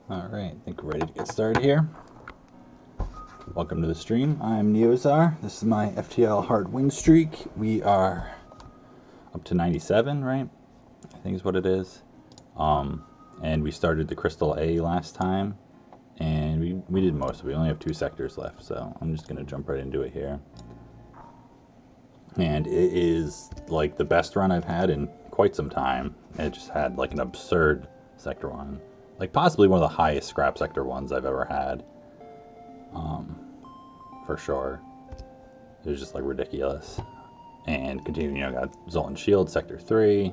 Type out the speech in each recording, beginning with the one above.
Alright, I think we're ready to get started here. Welcome to the stream. I'm Neozar. This is my FTL hard win streak. We are up to 97, right? I think is what it is. And we started the Crystal A last time, and we did most of it. We only have 2 sectors left, so I'm just going to jump right into it here. And it is like the best run I've had in quite some time. It just had like an absurd sector 1. Like possibly one of the highest scrap sector 1s I've ever had. For sure. It was just like ridiculous. And continuing, got Zoltan Shield, sector 3.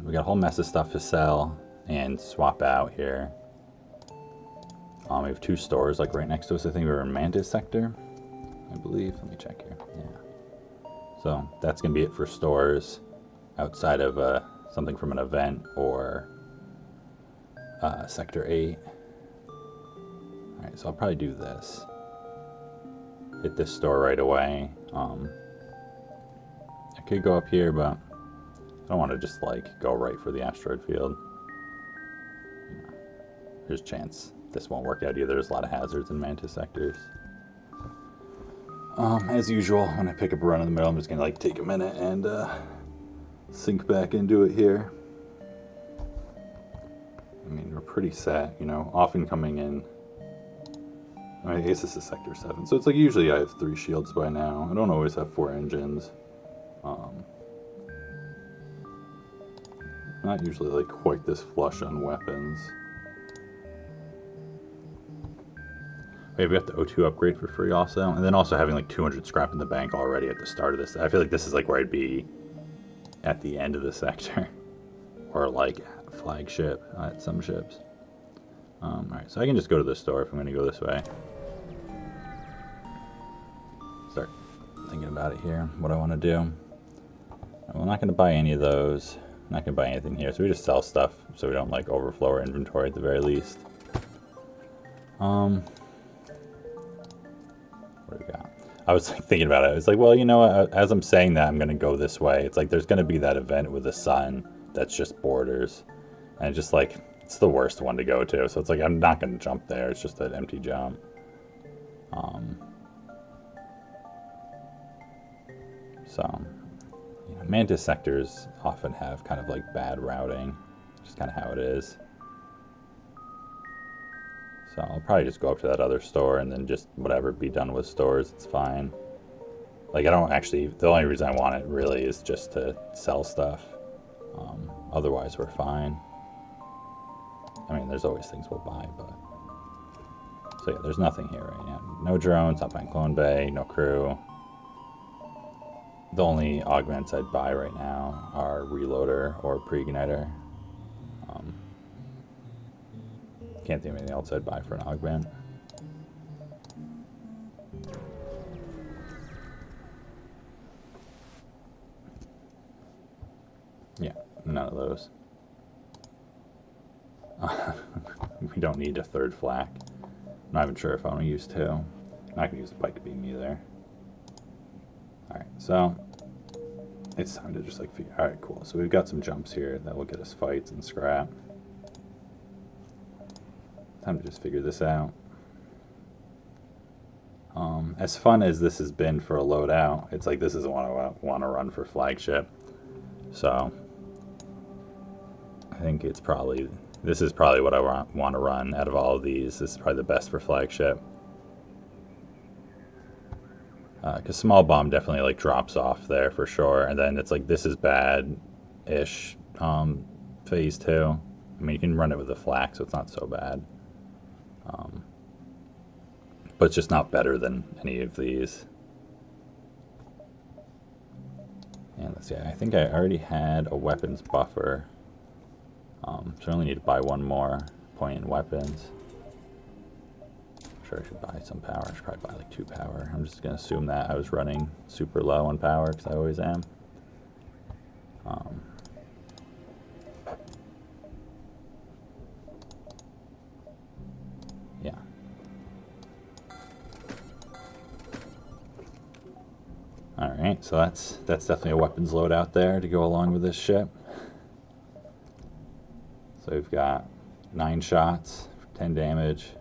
We got a whole mess of stuff to sell and swap out here. We have 2 stores like right next to us. I think we were in Mantis sector, I believe. Let me check here. Yeah. So that's going to be it for stores outside of something from an event or sector 8. Alright, so I'll probably do this. Hit this store right away. I could go up here, but I don't want to just like go right for the asteroid field. There's a chance this won't work out either. There's a lot of hazards in Mantis sectors. As usual, when I pick up a run in the middle, I'm just gonna like take a minute and sink back into it here. I mean, we're pretty set, often coming in. I guess this is sector 7, so it's like usually I have 3 shields by now. I don't always have 4 engines. Not usually like quite this flush on weapons. Wait, we have the O2 upgrade for free also, and then also having like 200 scrap in the bank already at the start of this. I feel like this is like where I'd be at the end of the sector, or like flagship at some ships. Alright, so I can just go to the store if I'm going to go this way. Start thinking about it here, what I want to do. Well, I'm not going to buy any of those. I'm not going to buy anything here, so we just sell stuff so we don't like overflow our inventory at the very least. What do we got? I was like thinking about it. I was like, well, as I'm saying that, I'm going to go this way. It's like there's going to be that event with the sun that's just borders. And it's just like, it's the worst one to go to. So it's like, I'm not going to jump there. It's just an empty jump. Mantis sectors often have kind of like bad routing. Just kind of how it is. So I'll probably just go up to that other store and then just whatever, be done with stores. It's fine. Like I don't actually, the only reason I want it really is just to sell stuff. Otherwise we're fine. I mean, there's always things we'll buy, but... So yeah, there's nothing here right now. No drones, not buying Clone Bay, no crew. The only augments I'd buy right now are Reloader or Pre-Igniter. Can't think of anything else I'd buy for an augment. Yeah, none of those. We don't need a 3rd flak. I'm not even sure if I want to use 2. I'm not going to use the pike beam either. Alright, so it's time to just like figure. Alright, cool. So we've got some jumps here that will get us fights and scrap. Time to just figure this out. As fun as this has been for a loadout, it's like this isn't what I want to run for flagship. So I think it's probably, this is probably what I want to run out of all of these. This is probably the best for flagship. Because small bomb definitely like drops off there for sure, and then it's like this is bad-ish phase 2. I mean, you can run it with the flak, so it's not so bad. But it's just not better than any of these. And let's see, I think I already had a weapons buffer. So I only need to buy 1 more point in weapons. I'm sure I should buy some power. I should probably buy like 2 power. I'm just going to assume that I was running super low on power, because I always am. Yeah. Alright, so that's definitely a weapons load out there to go along with this ship. So we've got 9 shots, 10 damage.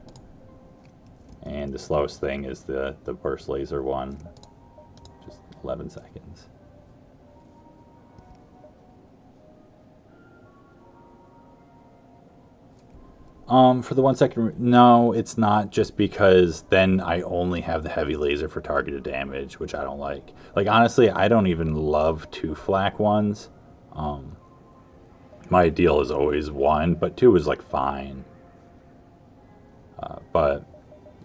And the slowest thing is the burst laser one, just 11 seconds. For the 1 second, no, it's not, just because then I only have the heavy laser for targeted damage, which I don't like. Like, honestly, I don't even love 2 flak ones. My ideal is always 1, but 2 is like fine. But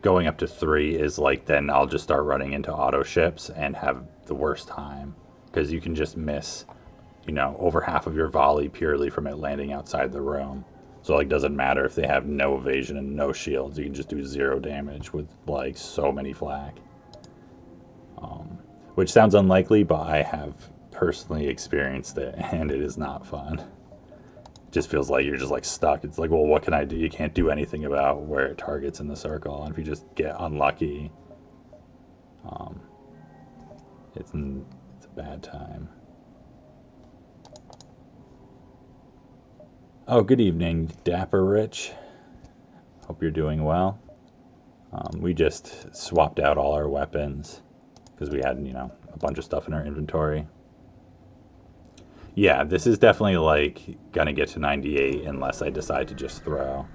going up to 3 is like, then I'll just start running into auto ships and have the worst time, because you can just miss, you know, over half of your volley purely from it landing outside the room. So, like, doesn't matter if they have no evasion and no shields. You can just do 0 damage with, like, so many flak. Which sounds unlikely, but I have personally experienced it, and it is not fun. It just feels like you're just, like, stuck. It's like, well, what can I do? You can't do anything about where it targets in the circle. And if you just get unlucky, it's a bad time. Oh, good evening, Dapper Rich. Hope you're doing well. We just swapped out all our weapons because we had, you know, a bunch of stuff in our inventory. Yeah, this is definitely, like, gonna get to 98 unless I decide to just throw.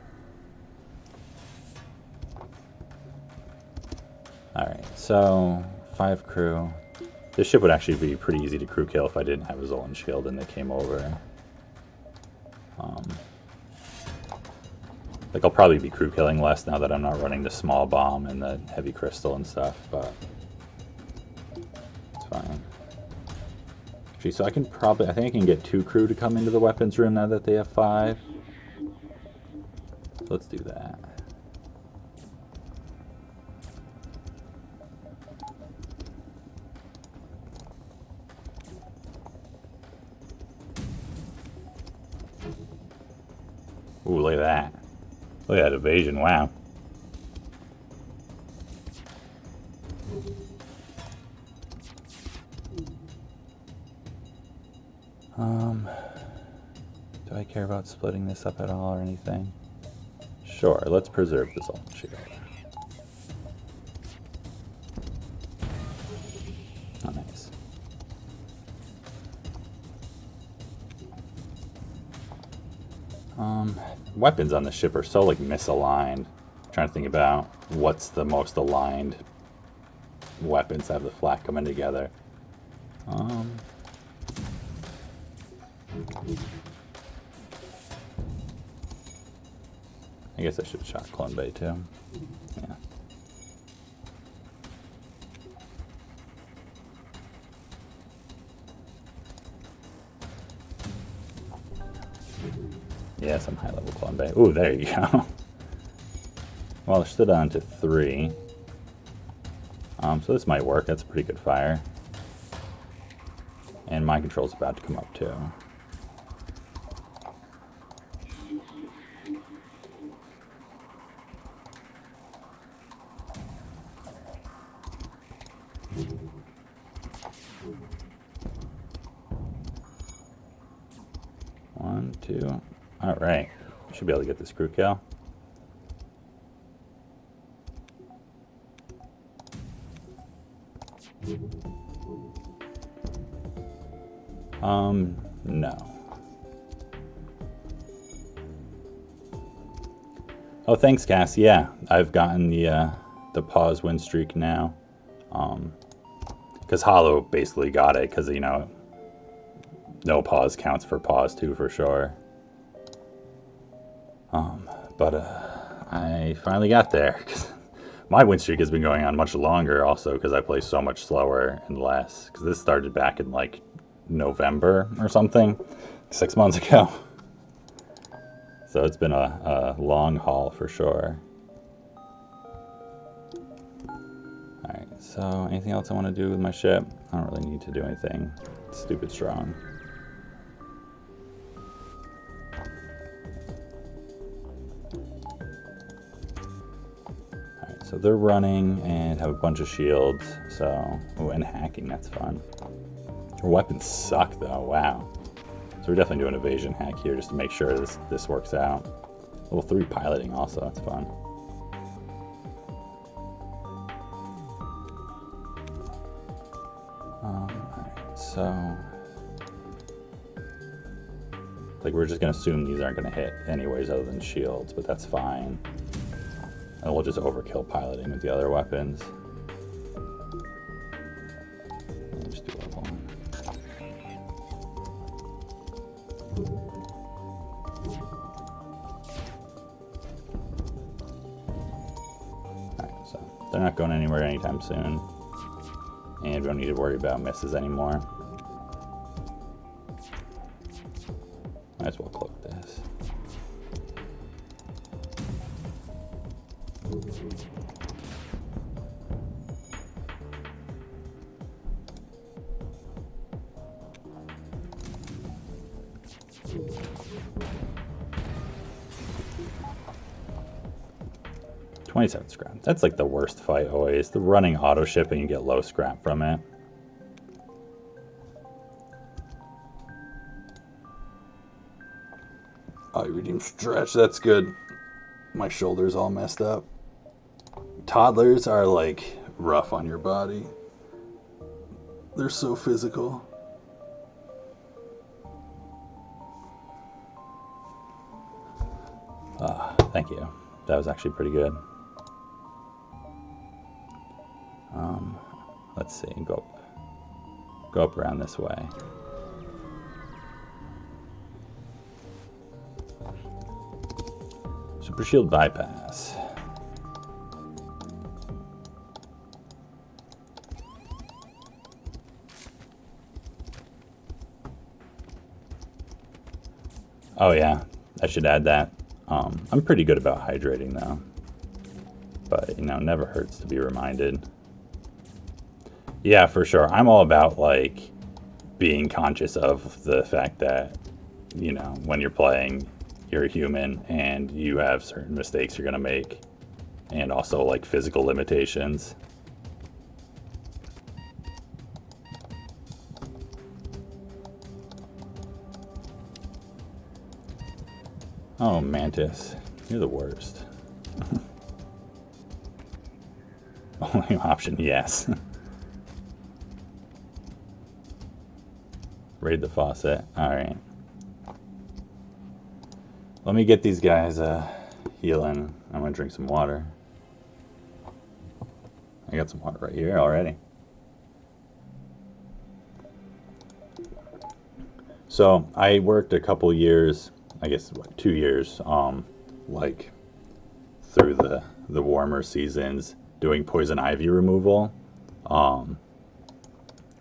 Alright, so 5 crew. This ship would actually be pretty easy to crew kill if I didn't have a Zolan shield and they came over. Like, I'll probably be crew killing less now that I'm not running the small bomb and the heavy crystal and stuff, but it's fine. Actually, so I think I can get 2 crew to come into the weapons room now that they have 5. So let's do that. Ooh, look at that. Look at that evasion, wow. Do I care about splitting this up at all or anything? Sure, let's preserve the Zolan shield. Oh, nice. Weapons on the ship are so, like, misaligned. I'm trying to think about what's the most aligned weapons that have the flak coming together. I guess I should have shot Clone Bay too. Yeah. Yeah, some high level Clone Bay. Ooh, there you go. Well, they're still down to 3. So this might work. That's a pretty good fire. And mind control's about to come up too. One, two. All right. Should be able to get this crew kill. No. Oh, thanks, Cass. Yeah, I've gotten the pause win streak now. Because Hollow basically got it, because, you know, no pause counts for pause too, for sure. But I finally got there, because my win streak has been going on much longer also, because I play so much slower and less. Because this started back in, like, November or something, 6 months ago. So it's been a long haul for sure. Alright, so anything else I want to do with my ship? I don't really need to do anything stupid strong. Alright, so they're running and have a bunch of shields, so... Oh, and hacking, that's fun. Our weapons suck though, wow. So we're definitely doing evasion hack here just to make sure this works out. Level 3 piloting also, that's fun. Alright, so... like, we're just gonna assume these aren't gonna hit anyways other than shields, but that's fine. And we'll just overkill piloting with the other weapons. And just do level 1. Alright, so they're not going anywhere anytime soon. And we don't need to worry about misses anymore. Might as well cloak this. $27 scrap. That's like the worst fight always. The running auto ship and you get low scrap from it. Oh, you redeem stretch. That's good. My shoulder's all messed up. Toddlers are like rough on your body. They're so physical. Thank you. That was actually pretty good. Let's see. Go up around this way. Super shield bypass. Oh yeah, I should add that. I'm pretty good about hydrating though, but you know, never hurts to be reminded. Yeah, for sure. I'm all about like being conscious of the fact that, you know, when you're playing, you're a human and you have certain mistakes you're gonna make, and also like physical limitations. Oh, Mantis, you're the worst. Only option, yes. Raid the faucet. Alright. Let me get these guys healing. I'm gonna drink some water. I got some water right here already. So I worked a couple years, I guess what, 2 years, like through the warmer seasons doing poison ivy removal,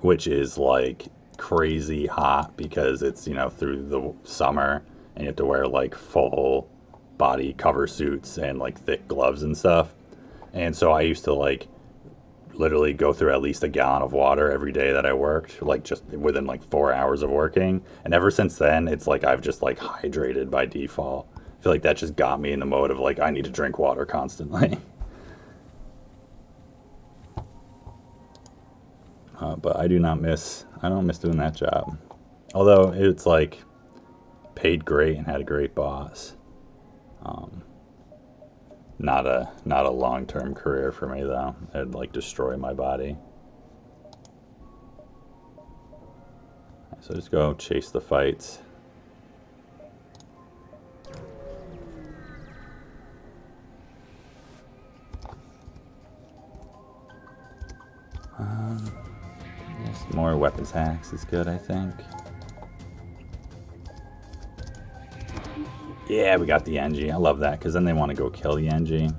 which is like crazy hot because it's, you know, through the summer and you have to wear like full body cover suits and like thick gloves and stuff. And so I used to like literally go through at least a gallon of water every day that I worked, like just within like 4 hours of working. And ever since then, it's like I've just like hydrated by default. I feel like that just got me in the mode of like I need to drink water constantly. But I don't miss doing that job. Although it's like paid great and had a great boss. Not a long-term career for me though. It'd like destroy my body. So just go chase the fights. Yes, more weapons hacks is good, I think. Yeah, we got the Engie. I love that, because then they want to go kill the Engie.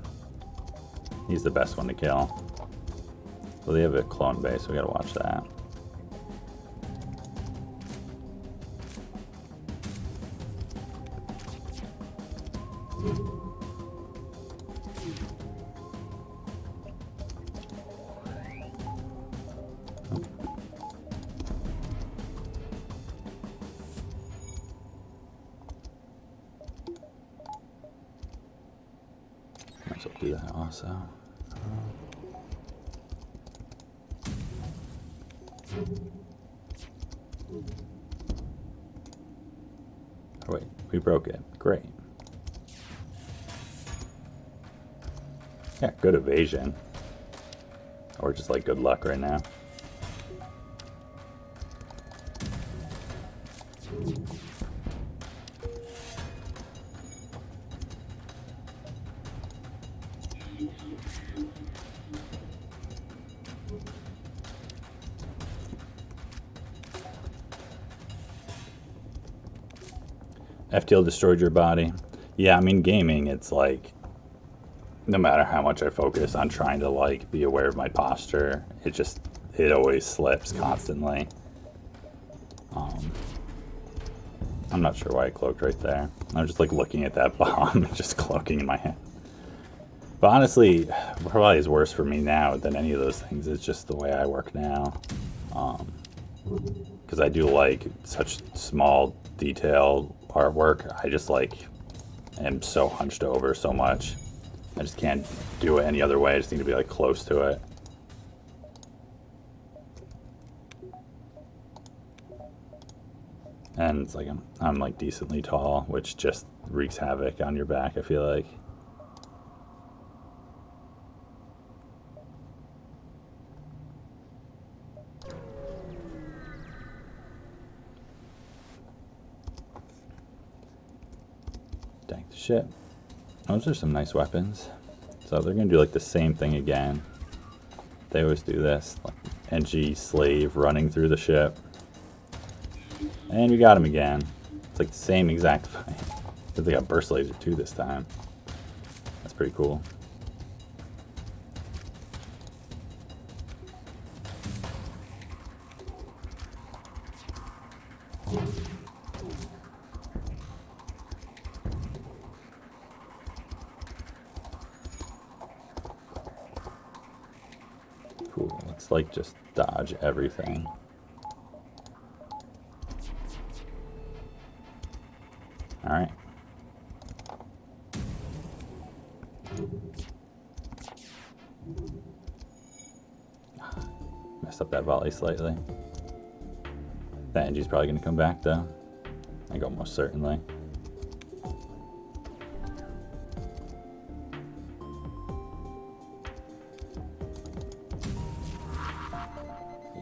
He's the best one to kill. So they have a clone base, so we gotta watch that. Might as well do that also. Oh wait, we broke it. Great. Yeah, good evasion. Or just like good luck right now. FTL destroyed your body. Yeah, I mean, gaming, it's like, no matter how much I focus on trying to like be aware of my posture, it always slips constantly. I'm not sure why I cloaked right there. I'm just like looking at that bomb and just cloaking in my hand. But honestly, probably is worse for me now than any of those things. It's just the way I work now. Because I do like such small detail artwork. I just like am so hunched over so much. I just can't do it any other way. I just need to be like close to it. And it's like I'm like decently tall, which just wreaks havoc on your back, I feel like. Dang the ship. Those are some nice weapons. So they're gonna do like the same thing again. They always do this. Like NG slave running through the ship. And we got him again. It's like the same exact fight. They got burst laser too this time. That's pretty cool. Cool. Let's like just dodge everything. Alright. Messed up that volley slightly. That NG's probably going to come back though. I think almost certainly.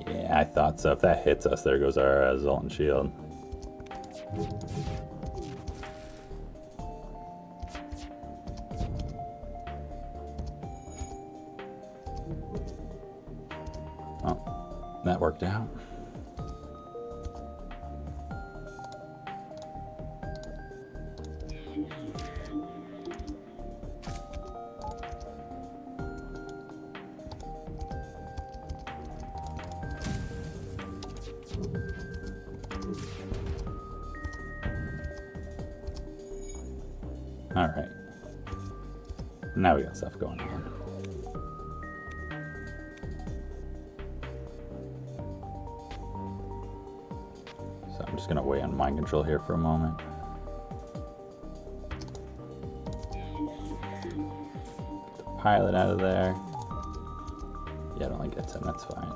Yeah, I thought so. If that hits us, there goes our Zoltan shield. Oh, that worked out. All right. Now we got stuff going on. So I'm just gonna wait on mind control here for a moment. Get the pilot out of there. Yeah, it only gets him, that's fine.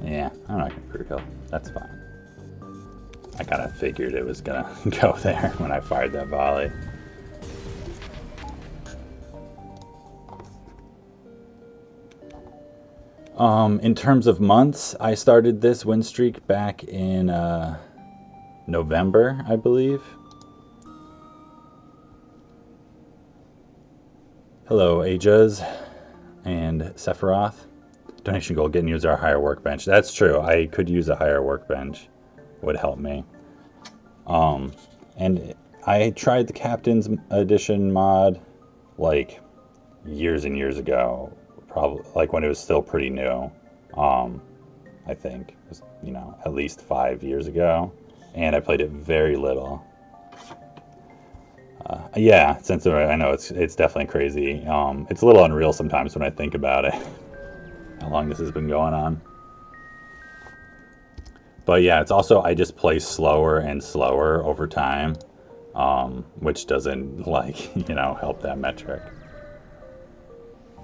Yeah, I'm not gonna crew kill. That's fine. I kind of figured it was gonna go there when I fired that volley. In terms of months, I started this win streak back in November, I believe. Hello, Ajas and Sephiroth. Donation goal, getting use our higher workbench. That's true. I could use a higher workbench. Would help me. And I tried the Captain's Edition mod like years and years ago. Probably like when it was still pretty new. I think it was, you know, at least 5 years ago. And I played it very little. Yeah, since I know it's definitely crazy. It's a little unreal sometimes when I think about it. How long this has been going on. But yeah, it's also, I just play slower and slower over time, which doesn't, like, you know, help that metric.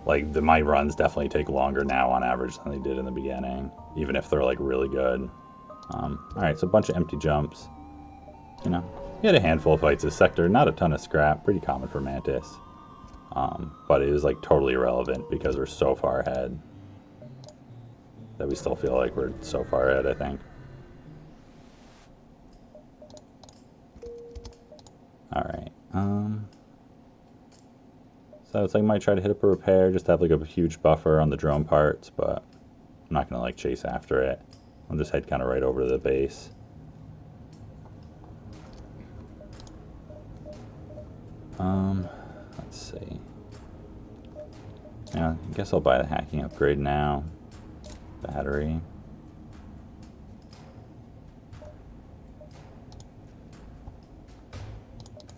Like, my runs definitely take longer now on average than they did in the beginning, even if they're, like, really good. Alright, so a bunch of empty jumps. you know, he had a handful of fights this sector, not a ton of scrap, pretty common for Mantis. But it was like totally irrelevant because we're so far ahead that we still feel like we're so far ahead, I think. Alright, so it's like I might try to hit up a repair, just to have like a huge buffer on the drone parts, but I'm not gonna like chase after it. I'll just head kind of right over to the base. Let's see. Yeah, I guess I'll buy the hacking upgrade now. Battery.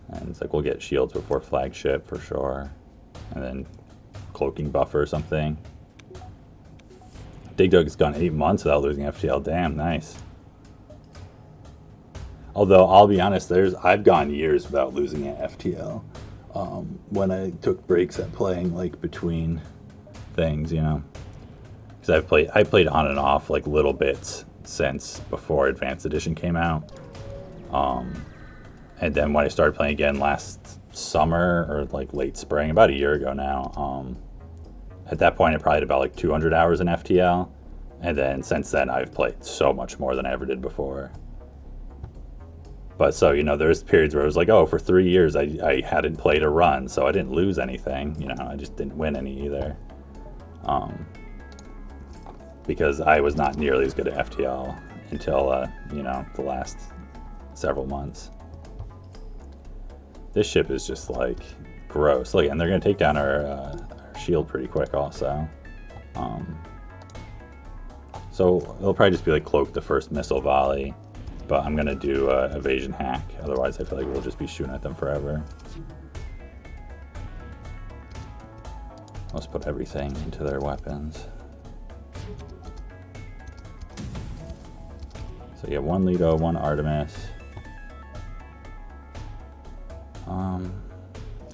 And it's like we'll get shields before flagship for sure. And then cloaking buffer or something. Dig Dug's gone 8 months without losing FTL. Damn, nice. Although I'll be honest, I've gone years without losing an FTL. When I took breaks at playing, like between things, you know, because I played on and off like little bits since before Advanced Edition came out, and then when I started playing again last summer or like late spring, about a year ago now, at that point I probably had about like 200 hours in FTL, and then since then I've played so much more than I ever did before. But so, you know, there's periods where it was like, oh, for 3 years I hadn't played a run, so I didn't lose anything, you know, I just didn't win any either. Because I was not nearly as good at FTL until, you know, the last several months. This ship is just, like, gross. Look, and they're going to take down our shield pretty quick also. So it'll probably just be, like, cloak the first missile volley. But I'm going to do evasion hack. Otherwise, I feel like we'll just be shooting at them forever. Let's put everything into their weapons. So yeah, 1 Leto, 1 Artemis.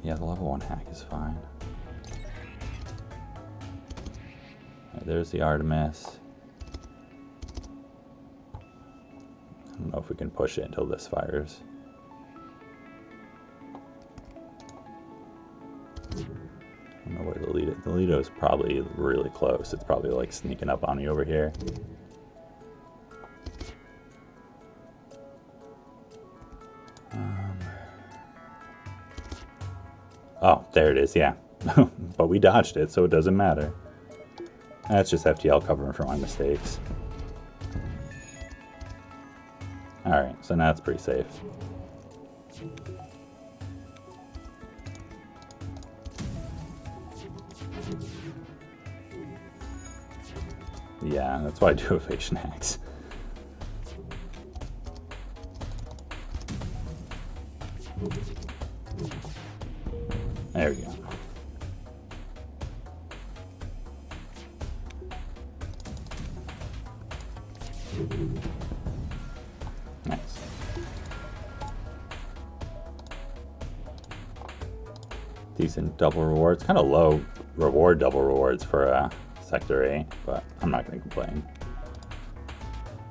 Yeah, the level 1 hack is fine. Right, there's the Artemis. I don't know if we can push it until this fires. I don't know where the Leto is probably really close. It's probably like sneaking up on me over here. Oh, there it is, yeah. But we dodged it, so it doesn't matter. That's just FTL covering for my mistakes. Alright, so now it's pretty safe. Yeah, that's why I do evasion hacks. There we go. Nice. Decent double rewards. Kind of low reward double rewards for Sector 8, but I'm not going to complain.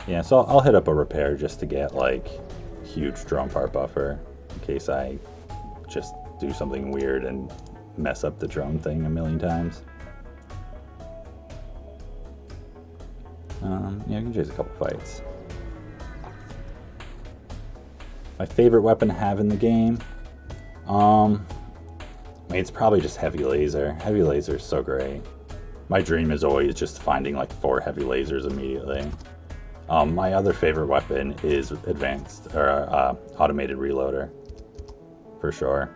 Yeah, so I'll hit up a repair just to get like huge drone part buffer in case I just do something weird and mess up the drone thing a million times. Yeah, I can chase a couple fights. My favorite weapon to have in the game? I mean, it's probably just heavy laser. Heavy laser is so great. My dream is always just finding like 4 heavy lasers immediately. My other favorite weapon is advanced or automated reloader, for sure.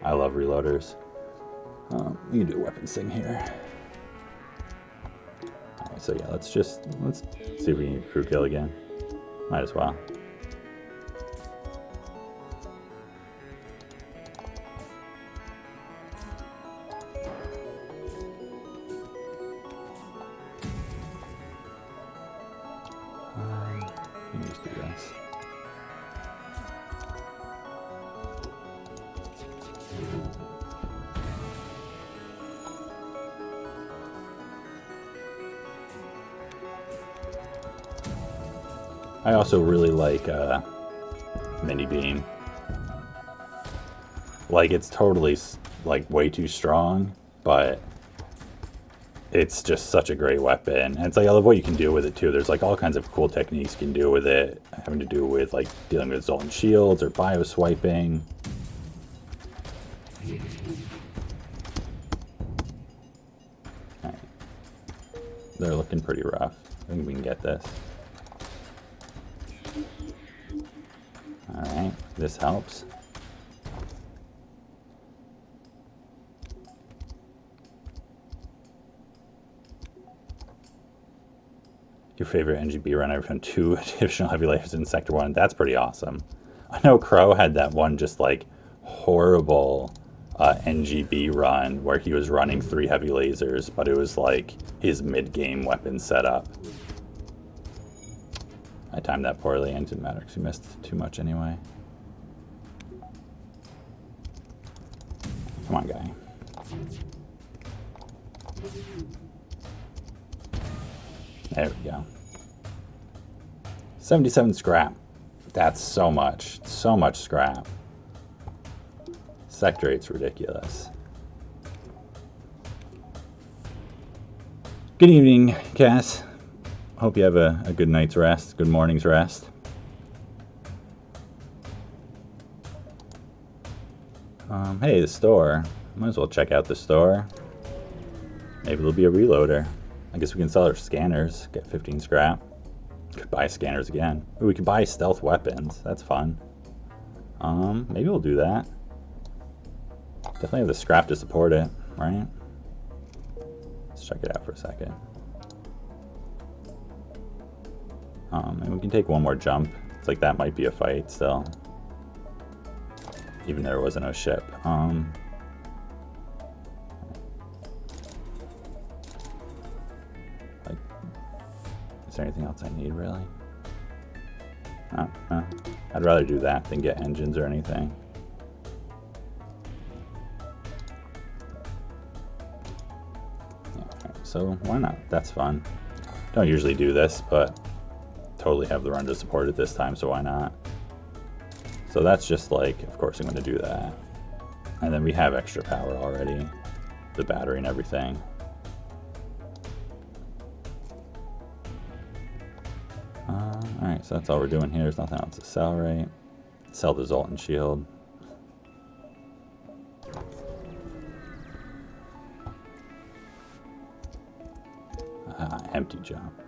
I love reloaders. We can do a weapons thing here. Alright, so yeah, let's see if we can get crew kill again. Might as well. Let me just do this. I also really like mini beam. Like, it's totally, like, way too strong, but it's just such a great weapon. And it's like, I love what you can do with it too. There's like all kinds of cool techniques you can do with it, having to do with like dealing with Zoltan shields or bio swiping. Right. They're looking pretty rough. I think we can get this. Alright, this helps. Your favorite NGB run? I've found 2 additional heavy layers in Sector 1. That's pretty awesome. I know Crow had that one just like horrible NGB run where he was running 3 heavy lasers, but it was like his mid-game weapon setup. I timed that poorly and it didn't matter because we missed too much anyway. Come on, guy. There we go. 77 scrap. That's so much scrap. Sector 8's ridiculous. Good evening, Cass. Hope you have a good night's rest, good morning's rest. Hey, the store. Might as well check out the store. Maybe there'll be a reloader. I guess we can sell our scanners, get 15 scrap. Could buy scanners again. Ooh, we could buy stealth weapons. That's fun. Maybe we'll do that. Definitely have the scrap to support it, right? Let's check it out for a second. And we can take one more jump. It's like that might be a fight still. Even though there wasn't a ship. Like, is there anything else I need really? No. I'd rather do that than get engines or anything. Yeah, okay, so why not? That's fun. Don't usually do this, but totally have the run to support it this time, so why not? So that's just like, of course I'm going to do that. And then we have extra power already, the battery and everything. Alright, so that's all we're doing here. There's nothing else to sell, right? Sell the Zoltan shield. Empty jump.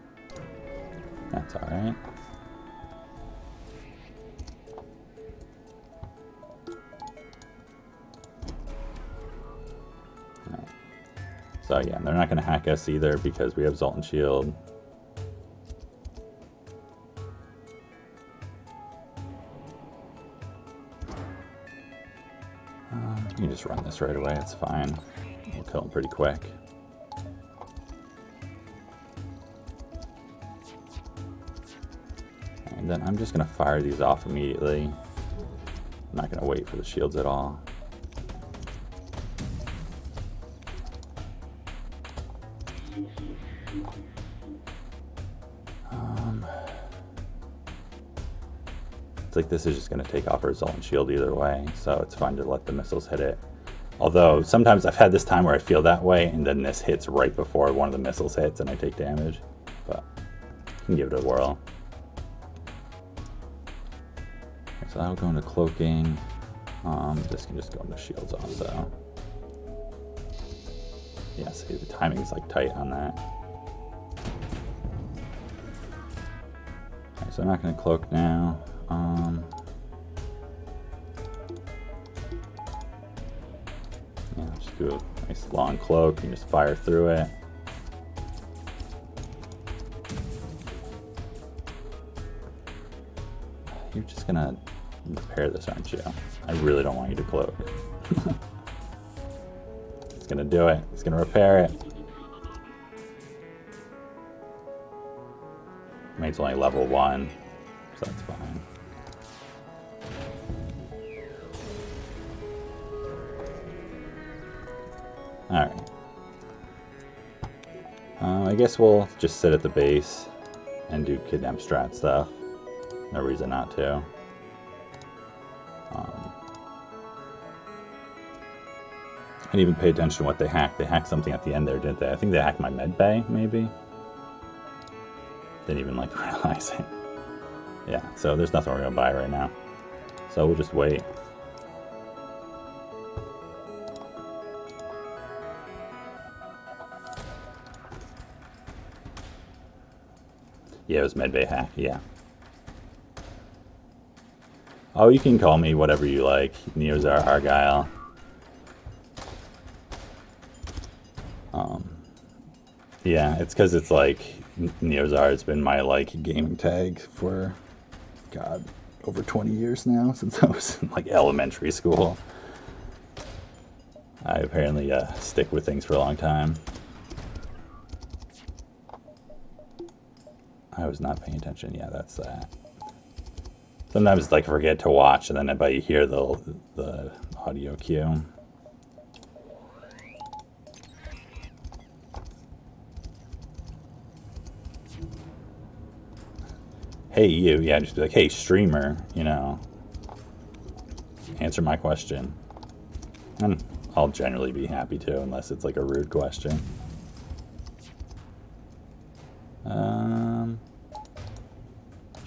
That's alright. So yeah, they're not going to hack us either because we have Zoltan shield. You can just run this right away, it's fine. We'll kill them pretty quick. And then I'm just going to fire these off immediately. I'm not going to wait for the shields at all. It's like this is just going to take off our Zoltan shield either way, so it's fine to let the missiles hit it. Although sometimes I've had this time where I feel that way and then this hits right before one of the missiles hits and I take damage, but you can give it a whirl. Okay, so that'll go into cloaking. This can just go into shields also. Yeah, see, the timing's like tight on that. Okay, so I'm not going to cloak now. Yeah, just do a nice long cloak and just fire through it. You're just gonna repair this, aren't you? I really don't want you to cloak. It's gonna do it. It's gonna repair it. I mean, it's only level 1, so that's fine. Alright. I guess we'll just sit at the base and do kidnap strat stuff. No reason not to. didn't even pay attention to what they hacked. They hacked something at the end there, didn't they? I think they hacked my med bay, maybe? Didn't even, like, realize it. Yeah, so there's nothing we're going to buy right now. So we'll just wait. Yeah, it was medbay hack, yeah. Oh, you can call me whatever you like. Neozar Argyle. Yeah, it's because it's like Neozar has been my like gaming tag for, God, over 20 years now, since I was in like elementary school. I apparently stick with things for a long time. I was not paying attention. Yeah, that's that. Sometimes like forget to watch, and then but you hear the audio cue. Hey you, yeah, just be like, hey streamer, you know, answer my question. And I'll generally be happy to, unless it's like a rude question.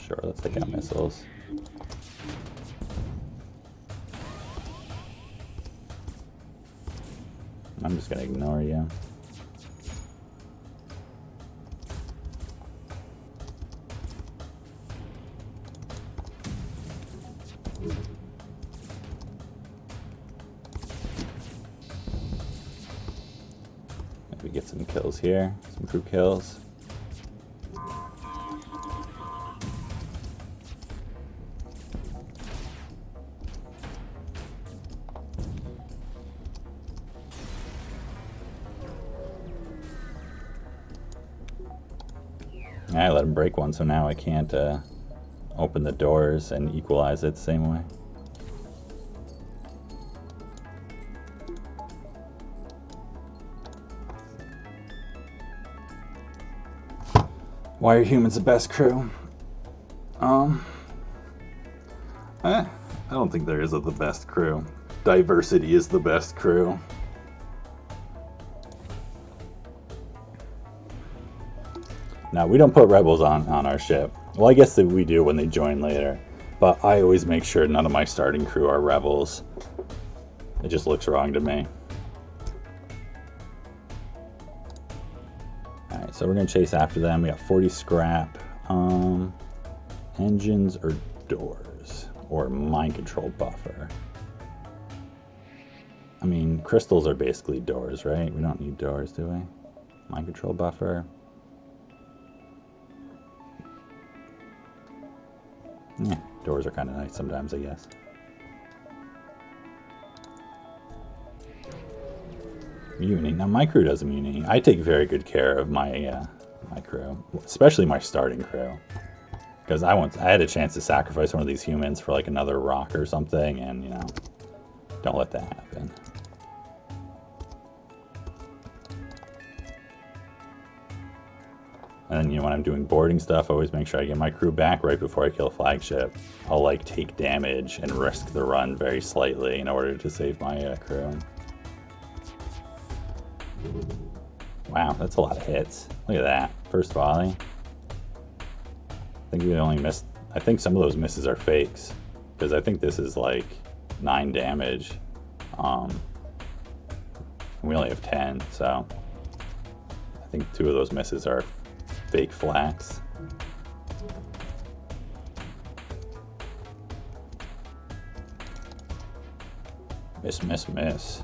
Sure, let's take out missiles. I'm just gonna ignore you. Maybe get some kills here, some crew kills. I let him break one, so now I can't open the doors and equalize it the same way. Why are humans the best crew? I don't think there is the best crew. Diversity is the best crew. Now, we don't put rebels on our ship. Well, I guess that we do when they join later. But I always make sure none of my starting crew are rebels. It just looks wrong to me. Alright, so we're going to chase after them. We got 40 scrap. Engines or doors? Or mind control buffer? I mean, crystals are basically doors, right? We don't need doors, do we? Mind control buffer. Yeah, doors are kind of nice sometimes, I guess. Mutiny. Now, my crew does a mutiny. I take very good care of my my crew, especially my starting crew, because I had a chance to sacrifice one of these humans for like another rock or something, and you know, don't let that happen. And then, you know, when I'm doing boarding stuff, I always make sure I get my crew back right before I kill a flagship. I'll like take damage and risk the run very slightly in order to save my crew. Wow, that's a lot of hits. Look at that. First volley. I think we only missed... I think some of those misses are fakes. Because I think this is like 9 damage. We only have 10, so... I think 2 of those misses are fake flaks. Miss, miss, miss.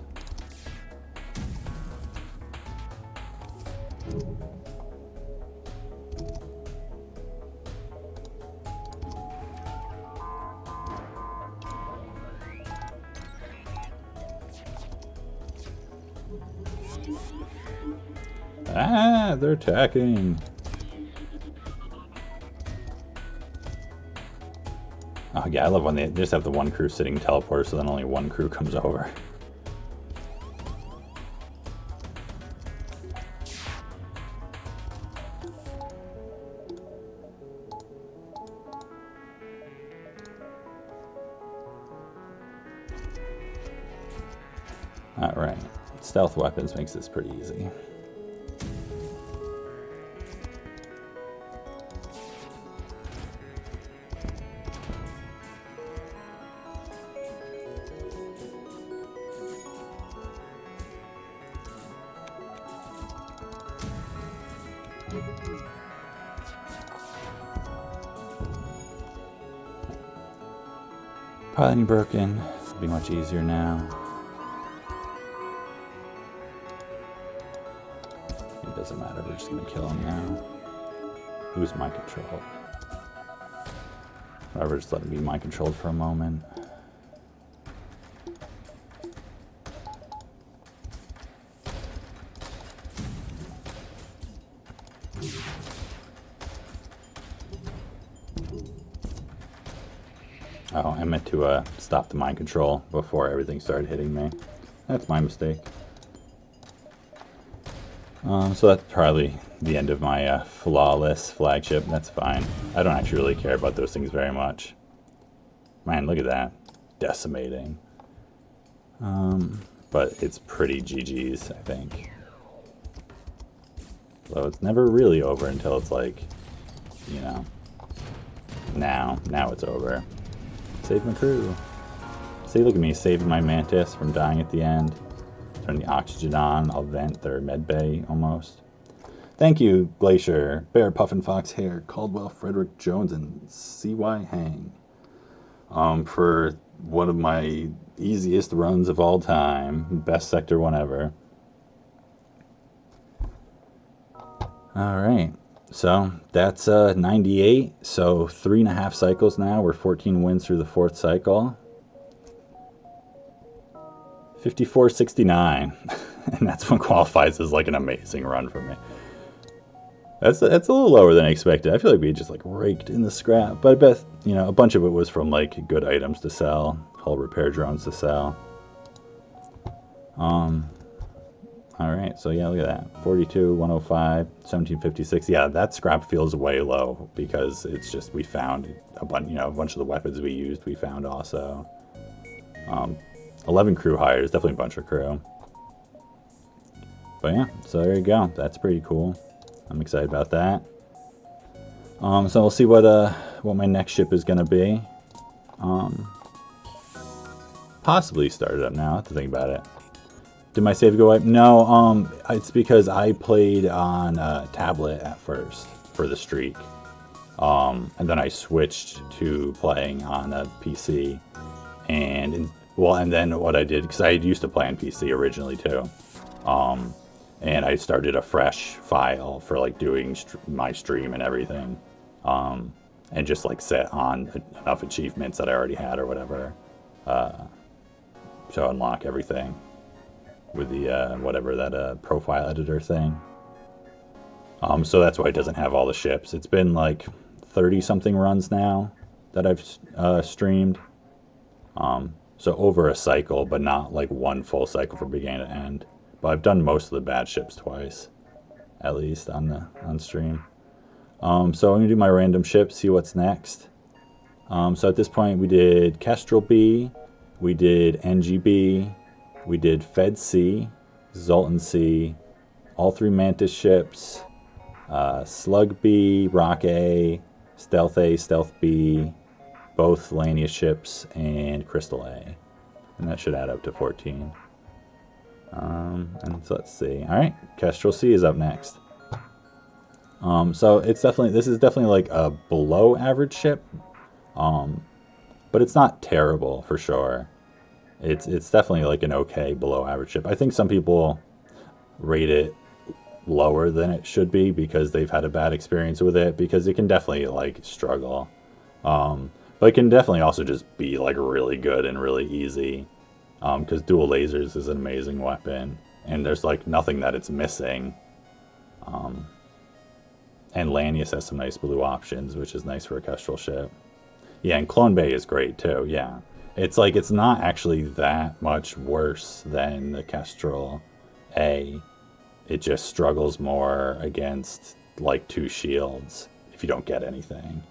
Ah, they're attacking. Oh yeah, I love when they just have the one crew sitting teleport, so then only one crew comes over. Alright, stealth weapons makes this pretty easy. Piloting broken. It'll be much easier now. It doesn't matter, we're just gonna kill him now. Lose mind control. Whatever, just let him be mind controlled for a moment. Oh, I meant to stop the mind control before everything started hitting me. That's my mistake. So that's probably the end of my flawless flagship. That's fine. I don't actually really care about those things very much. Man, look at that. Decimating. But it's pretty GG's, I think. So it's never really over until it's like, you know, now it's over. Save my crew. See, look at me saving my mantis from dying at the end. Turn the oxygen on. I'll vent their med bay almost. Thank you, Glacier, Bear, Puffin Fox Hair, Caldwell, Frederick Jones, and CY Hang. For one of my easiest runs of all time. Best sector one ever. Alright. So that's 98, so 3.5 cycles now. We're 14 wins through the 4th cycle. 54.69, and that's what qualifies as like an amazing run for me. That's a little lower than I expected. I feel like we just like raked in the scrap, but I bet, you know, a bunch of it was from like good items to sell, hull repair drones to sell. Alright, so yeah, look at that. 42, 105, 1756. Yeah, that scrap feels way low because it's just we found a bunch, you know, a bunch of the weapons we used we found also. 11 crew hires, definitely a bunch of crew. But yeah, so there you go. That's pretty cool. I'm excited about that. So we'll see what my next ship is gonna be. Possibly start it up now. I have to think about it. Did my save go wipe? No, it's because I played on a tablet at first for the streak. And then I switched to playing on a PC. And then what I did, because I used to play on PC originally too. And I started a fresh file for like doing my stream and everything. And just like set on enough achievements that I already had or whatever. To unlock everything. With the, whatever that profile editor thing. So that's why it doesn't have all the ships. It's been like 30-something runs now that I've streamed. So over a cycle, but not like one full cycle from beginning to end. But I've done most of the bad ships twice, at least on stream. So I'm gonna do my random ships, see what's next. So at this point we did Kestrel B, we did NGB, we did Fed C, Zoltan C, all 3 Mantis ships, Slug B, Rock A, Stealth B, both Lania ships, and Crystal A. And that should add up to 14. And so let's see. Alright, Kestrel C is up next. So this is definitely like a below average ship. But it's not terrible for sure. It's definitely like an okay below average ship. I think some people rate it lower than it should be because they've had a bad experience with it, because it can definitely like struggle. But it can definitely also just be like really good and really easy. Because dual lasers is an amazing weapon, and there's like nothing that it's missing. And Lanius has some nice blue options, which is nice for a Kestrel ship. Yeah, and Clone Bay is great too, yeah. It's like, it's not actually that much worse than the Kestrel A. It just struggles more against like 2 shields if you don't get anything.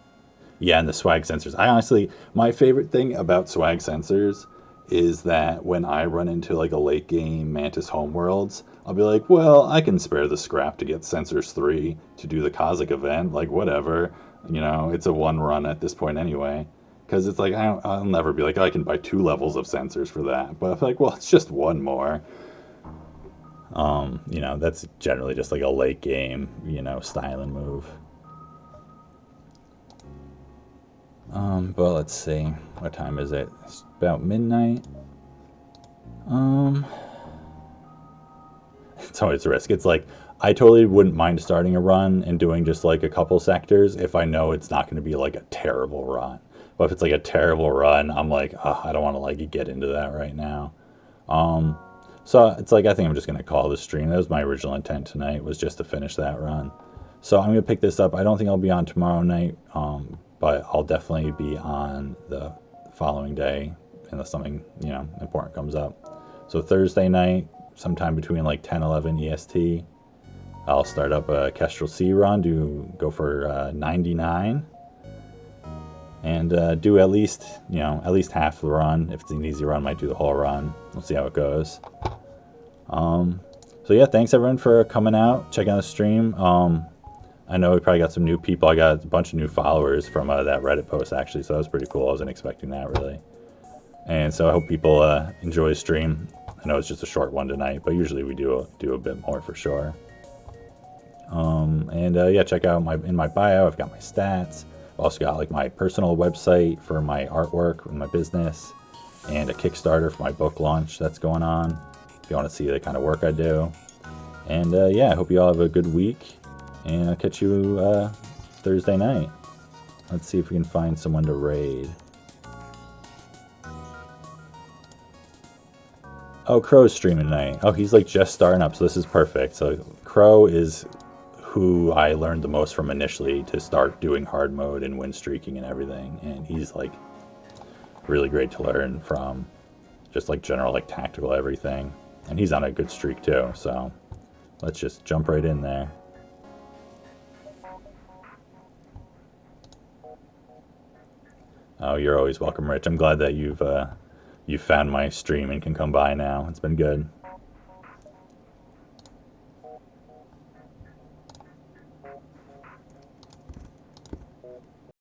Yeah, and the swag sensors. I honestly, my favorite thing about swag sensors is that when I run into like a late game Mantis homeworlds, I'll be like, well, I can spare the scrap to get Sensors 3 to do the Cosmic event, like whatever. You know, it's a one run at this point anyway. Because it's like, I'll never be like, oh, I can buy 2 levels of sensors for that. But I'm like, well, it's just one more. You know, that's generally just like a late game, you know, styling move. But let's see, what time is it? It's about midnight. It's always a risk. It's like, I totally wouldn't mind starting a run and doing just like a couple sectors if I know it's not going to be like a terrible run. But if it's like a terrible run, I'm like, oh, I don't want to like get into that right now. So it's like, I think I'm just going to call the stream. That was my original intent tonight, was just to finish that run. So I'm going to pick this up. I don't think I'll be on tomorrow night, but I'll definitely be on the following day unless something, you know, important comes up. So Thursday night, sometime between like 10-11 EST, I'll start up a Kestrel C run, go for 99, and do at least, you know, at least half the run. If it's an easy run, might do the whole run. We'll see how it goes. So yeah, thanks everyone for coming out, checking out the stream. I know we probably got some new people. I got a bunch of new followers from that Reddit post actually, so that was pretty cool. I wasn't expecting that really. And so I hope people enjoy the stream. I know it's just a short one tonight, but usually we do a bit more for sure. Yeah, check out in my bio. I've got my stats. I've also got like my personal website for my artwork and my business, and a Kickstarter for my book launch that's going on. If you want to see the kind of work I do. And yeah, I hope you all have a good week, and I'll catch you Thursday night. Let's see if we can find someone to raid. Oh, Crow's streaming tonight. Oh, he's like just starting up, so this is perfect. So Crow is who I learned the most from initially to start doing hard mode and win streaking and everything, and he's like really great to learn from, just like general like tactical everything, and he's on a good streak too, so let's just jump right in there. Oh, you're always welcome, Rich. I'm glad that you've found my stream and can come by now. It's been good.